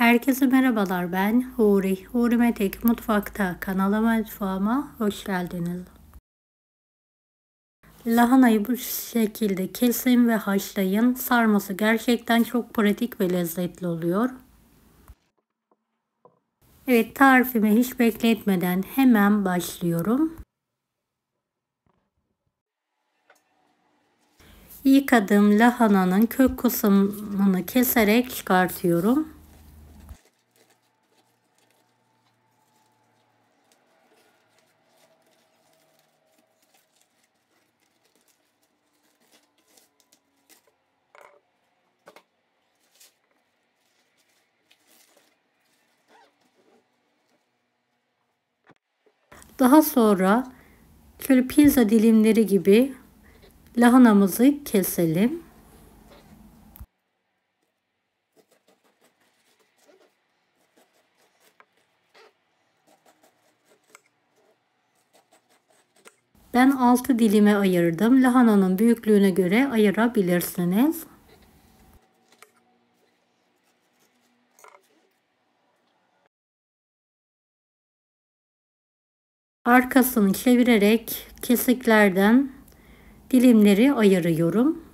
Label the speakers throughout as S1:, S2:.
S1: Herkese merhabalar, ben Huri. Huri Metek Mutfak'ta kanalıma, mutfağıma hoş geldiniz. Lahanayı bu şekilde kesin ve haşlayın. Sarması gerçekten çok pratik ve lezzetli oluyor. Evet, tarifimi hiç bekletmeden hemen başlıyorum. Yıkadığım lahananın kök kısmını keserek çıkartıyorum. Daha sonra şöyle pizza dilimleri gibi lahanamızı keselim. Ben 6 dilime ayırdım. Lahananın büyüklüğüne göre ayırabilirsiniz. Arkasını çevirerek kesiklerden dilimleri ayırıyorum.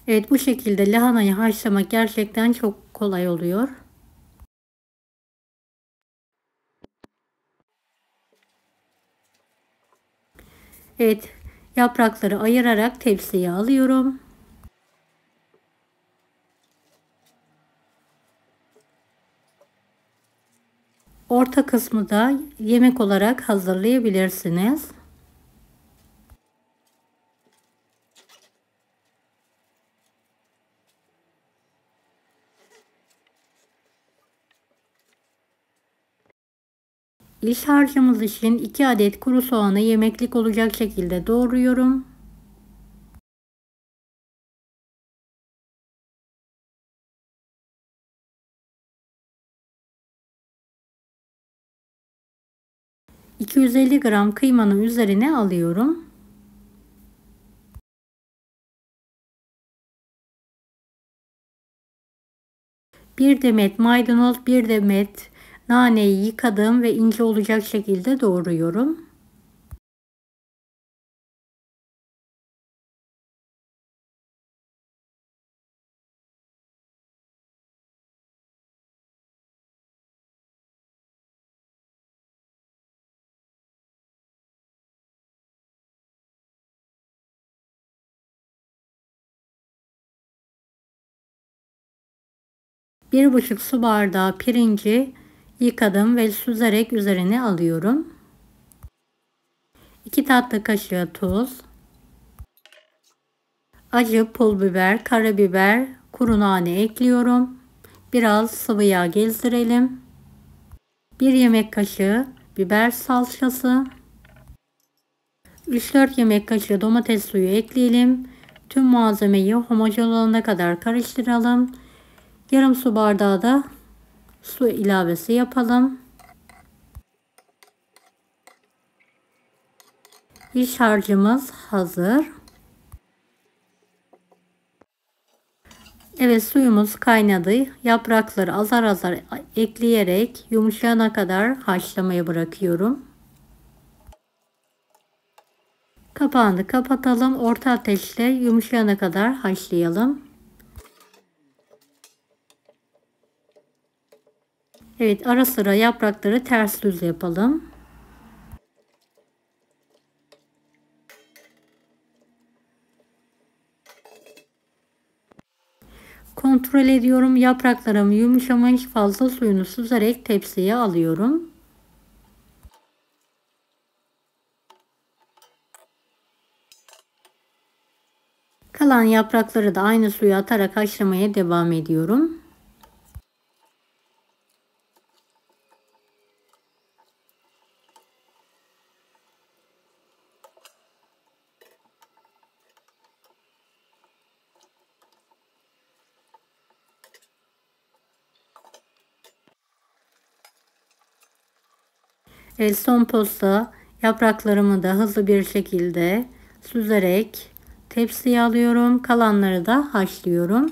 S1: Evet, bu şekilde lahanayı haşlamak gerçekten çok kolay oluyor. Evet, yaprakları ayırarak tepsiye alıyorum. Orta kısmı da yemek olarak hazırlayabilirsiniz. İç harcımız için 2 adet kuru soğanı yemeklik olacak şekilde doğruyorum. ...250 gram kıymanın üzerine alıyorum. Bir demet maydanoz, bir demet naneyi yıkadım ve ince olacak şekilde doğruyorum. Bir buçuk su bardağı pirinci yıkadım ve süzerek üzerine alıyorum. 2 tatlı kaşığı tuz, acı pul biber, karabiber, kuru nane ekliyorum. Biraz sıvı yağ gezdirelim. 1 yemek kaşığı biber salçası, 3-4 yemek kaşığı domates suyu ekleyelim. Tüm malzemeyi homojen olana kadar karıştıralım. Yarım su bardağı da su ilavesi yapalım. İç harcımız hazır. Evet, suyumuz kaynadı. Yaprakları azar azar ekleyerek yumuşayana kadar haşlamaya bırakıyorum. Kapağını kapatalım. Orta ateşte yumuşayana kadar haşlayalım. Evet, ara sıra yaprakları ters düz yapalım. Kontrol ediyorum. Yapraklarım yumuşamış, fazla suyunu süzerek tepsiye alıyorum. Kalan yaprakları da aynı suya atarak haşlamaya devam ediyorum. Son posta yapraklarımı da hızlı bir şekilde süzerek tepsiye alıyorum. Kalanları da haşlıyorum.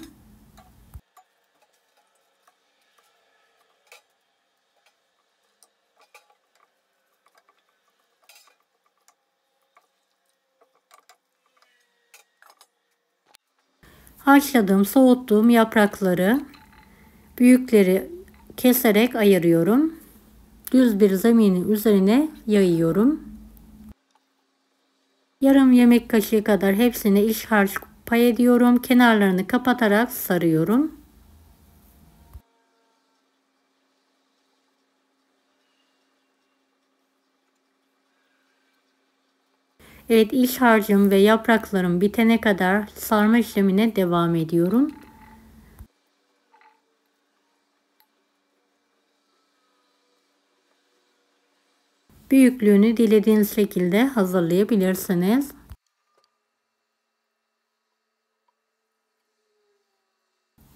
S1: Haşladığım, soğuttuğum yaprakları, büyükleri keserek ayırıyorum. Düz bir zeminin üzerine yayıyorum. Yarım yemek kaşığı kadar hepsine iç harç pay ediyorum. Kenarlarını kapatarak sarıyorum. Evet, iç harcım ve yapraklarım bitene kadar sarma işlemine devam ediyorum. Büyüklüğünü dilediğiniz şekilde hazırlayabilirsiniz.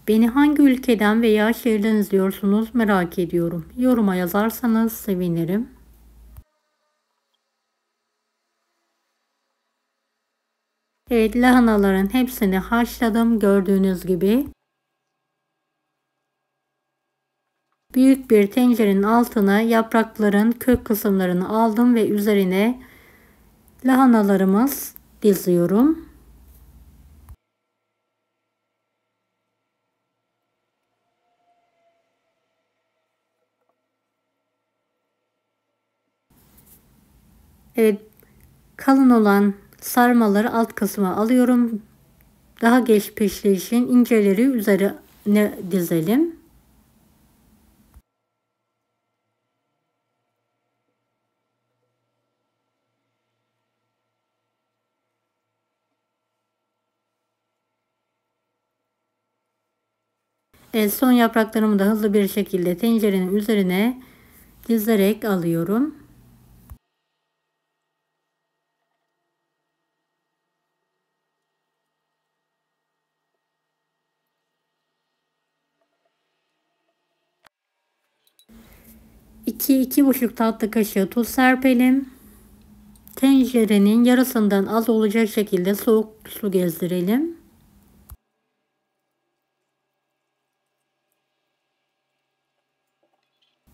S1: Beni hangi ülkeden veya şehirden izliyorsunuz merak ediyorum. Yoruma yazarsanız sevinirim. Evet, lahanaların hepsini haşladım gördüğünüz gibi. Büyük bir tencerenin altına yaprakların kök kısımlarını aldım ve üzerine lahanalarımız diziyorum. Evet, kalın olan sarmaları alt kısma alıyorum. Daha geç piştiği için inceleri üzerine dizelim. Son yapraklarımı da hızlı bir şekilde tencerenin üzerine dizerek alıyorum. İki buçuk tatlı kaşığı tuz serpelim. Tencerenin yarısından az olacak şekilde soğuk su gezdirelim.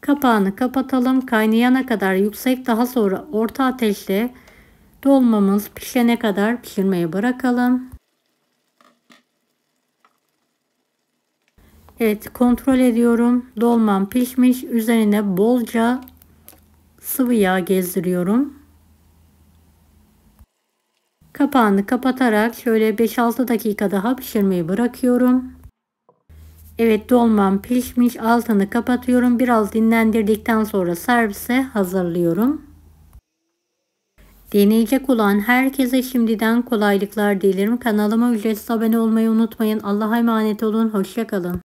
S1: Kapağını kapatalım. Kaynayana kadar yüksek, daha sonra orta ateşte dolmamız pişene kadar pişirmeye bırakalım. Evet, kontrol ediyorum. Dolmam pişmiş. Üzerine bolca sıvı yağ gezdiriyorum. Kapağını kapatarak şöyle 5-6 dakika daha pişirmeyi bırakıyorum. Evet, dolmam pişmiş. Altını kapatıyorum. Biraz dinlendirdikten sonra servise hazırlıyorum. Deneyecek olan herkese şimdiden kolaylıklar dilerim. Kanalıma ücretsiz abone olmayı unutmayın. Allah'a emanet olun. Hoşça kalın.